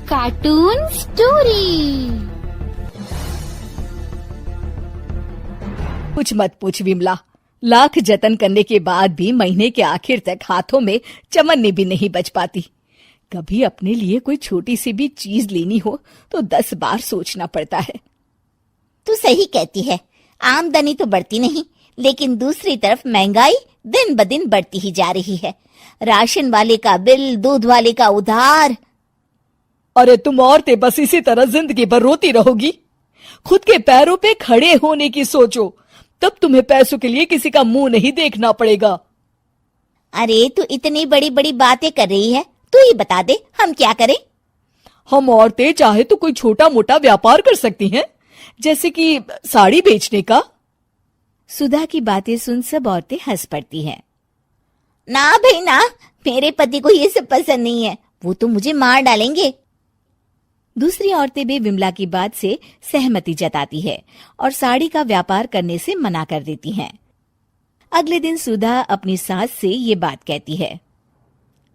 Cartoon story. कुछ मत पूछ विमला, लाख जतन करने के बाद भी महीने के आखिर तक हाथों में चमन्नी भी नहीं बच पाती। कभी अपने लिए कोई छोटी सी भी चीज लेनी हो तो 10 बार सोचना पड़ता है। तू सही कहती है, आमदनी तो बढ़ती नहीं, लेकिन दूसरी तरफ महंगाई दिन ब दिन बढ़ती ही जा रही है। राशन वाले का बिल, दूध वाले का उधार। अरे तुम औरतें बस इसी तरह जिंदगी भर रोती रहोगी। खुद के पैरों पे खड़े होने की सोचो, तब तुम्हें पैसों के लिए किसी का मुंह नहीं देखना पड़ेगा। अरे तू इतनी बड़ी बड़ी बातें कर रही है, तू ही बता दे हम क्या करें। हम औरतें चाहे तो कोई छोटा मोटा व्यापार कर सकती हैं, जैसे कि साड़ी बेचने का। सुधा की बातें सुन सब औरतें हंस पड़ती हैं। ना भाई ना, मेरे पति को ये सब पसंद नहीं है, वो तो मुझे मार डालेंगे। दूसरी औरतें भी विमला की बात से सहमति जताती है और साड़ी का व्यापार करने से मना कर देती हैं। अगले दिन सुधा अपनी सास से ये बात कहती है।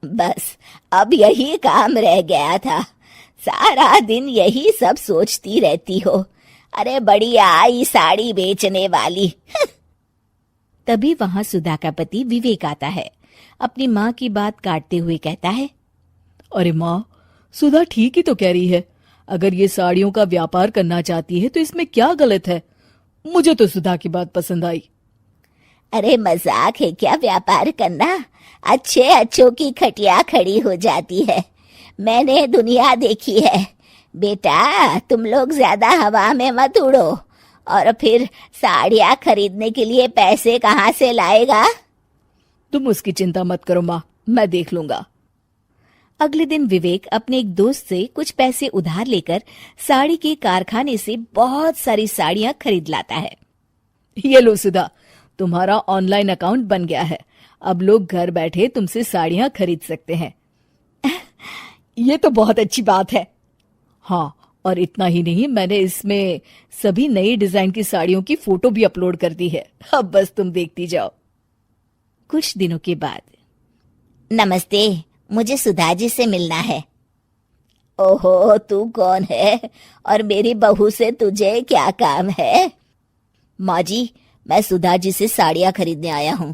बस अब यही काम रह गया था, सारा दिन यही सब सोचती रहती हो। अरे बढ़िया आई साड़ी बेचने वाली। तभी वहां सुधा का पति विवेक आता है। अपनी माँ की बात काटते हुए कहता है, अरे माँ, सुधा ठीक ही तो कह रही है। अगर ये साड़ियों का व्यापार करना चाहती है तो इसमें क्या गलत है। मुझे तो सुधा की बात पसंद आई। अरे मजाक है क्या व्यापार करना? अच्छे अच्छों की खटिया खड़ी हो जाती है। मैंने दुनिया देखी है। बेटा तुम लोग ज्यादा हवा में मत उड़ो, और फिर साड़ियाँ खरीदने के लिए पैसे कहाँ से लाएगा? तुम उसकी चिंता मत करो माँ, मैं देख लूंगा। अगले दिन विवेक अपने एक दोस्त से कुछ पैसे उधार लेकर साड़ी के कारखाने से बहुत सारी साड़ियाँ खरीद लाता है। ये लो सुधा, तुम्हारा ऑनलाइन अकाउंट बन गया है। अब लोग घर बैठे तुमसे साड़ियाँ खरीद सकते हैं। ये तो बहुत अच्छी बात है। हाँ, और इतना ही नहीं, मैंने इसमें सभी नई डिजाइन की साड़ियों की फोटो भी अपलोड कर दी है। अब बस तुम देखती जाओ। कुछ दिनों के बाद, नमस्ते, मुझे सुधा जी से मिलना है। ओहो, तू कौन है और मेरी बहू से तुझे क्या काम है? माँ जी, मैं सुधा जी से साड़ियाँ खरीदने आया हूँ।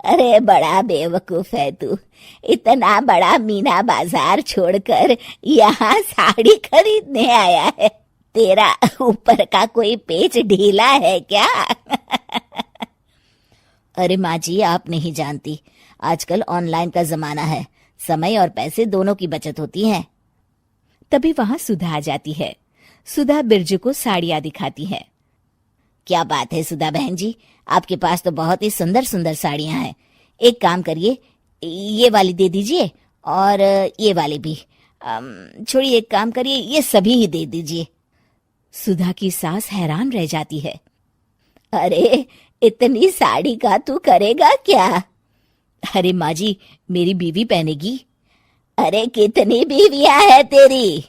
अरे बड़ा बेवकूफ है तू, इतना बड़ा मीना बाजार छोड़कर यहाँ साड़ी खरीदने आया है। तेरा ऊपर का कोई पेच ढीला है क्या? अरे माँ जी, आप नहीं जानती, आजकल ऑनलाइन का जमाना है, समय और पैसे दोनों की बचत होती है। तभी वहां सुधा आ जाती है। सुधा बिरजू को साड़ियाँ दिखाती है। क्या बात है सुधा बहन जी, आपके पास तो बहुत ही सुंदर सुंदर साड़ियाँ हैं। एक काम करिए, ये वाली दे दीजिए और ये वाली भी। छोड़िए, एक काम करिए, ये सभी ही दे दीजिए। सुधा की सास हैरान रह जाती है। अरे इतनी साड़ी का तू करेगा क्या? अरे माँ जी, मेरी बीवी पहनेगी। अरे कितनी बीवियां है तेरी?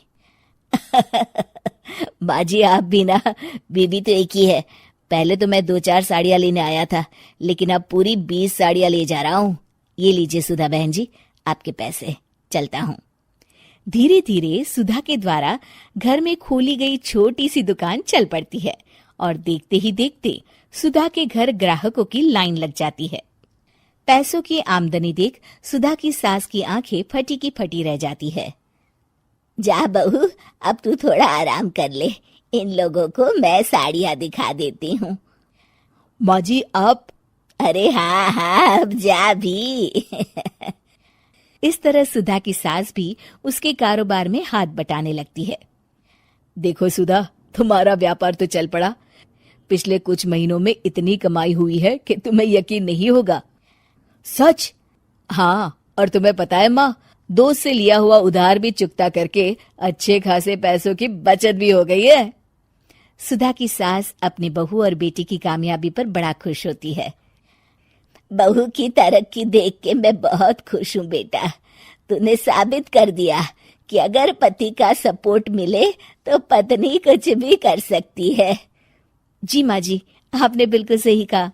माँ जी आप भी ना, बीवी तो एक ही है। पहले तो मैं 2-4 साड़ियाँ लेने आया था, लेकिन अब पूरी 20 साड़ियाँ ले जा रहा हूँ। ये लीजिए सुधा बहन जी, आपके पैसे, चलता हूँ। धीरे धीरे सुधा के द्वारा घर में खोली गई छोटी सी दुकान चल पड़ती है और देखते ही देखते सुधा के घर ग्राहकों की लाइन लग जाती है। पैसों की आमदनी देख सुधा की सास की आंखें फटी की फटी रह जाती है। जा बहू, अब तू थोड़ा आराम कर ले, इन लोगों को मैं साड़ियाँ दिखा देती हूँ। माँ जी आप? अरे हाँ हाँ, अब जा भी। इस तरह सुधा की सास भी उसके कारोबार में हाथ बटाने लगती है। देखो सुधा, तुम्हारा व्यापार तो चल पड़ा। पिछले कुछ महीनों में इतनी कमाई हुई है कि तुम्हें यकीन नहीं होगा। सच? हाँ, और तुम्हें पता है माँ, दोस्त से लिया हुआ उधार भी चुकता करके अच्छे खासे पैसों की बचत भी हो गई है। सुधा की सास अपनी बहू और बेटी की कामयाबी पर बड़ा खुश होती है। बहू की तरक्की देख के मैं बहुत खुश हूँ बेटा। तूने साबित कर दिया कि अगर पति का सपोर्ट मिले तो पत्नी कुछ भी कर सकती है। जी माँ जी, आपने बिल्कुल सही कहा।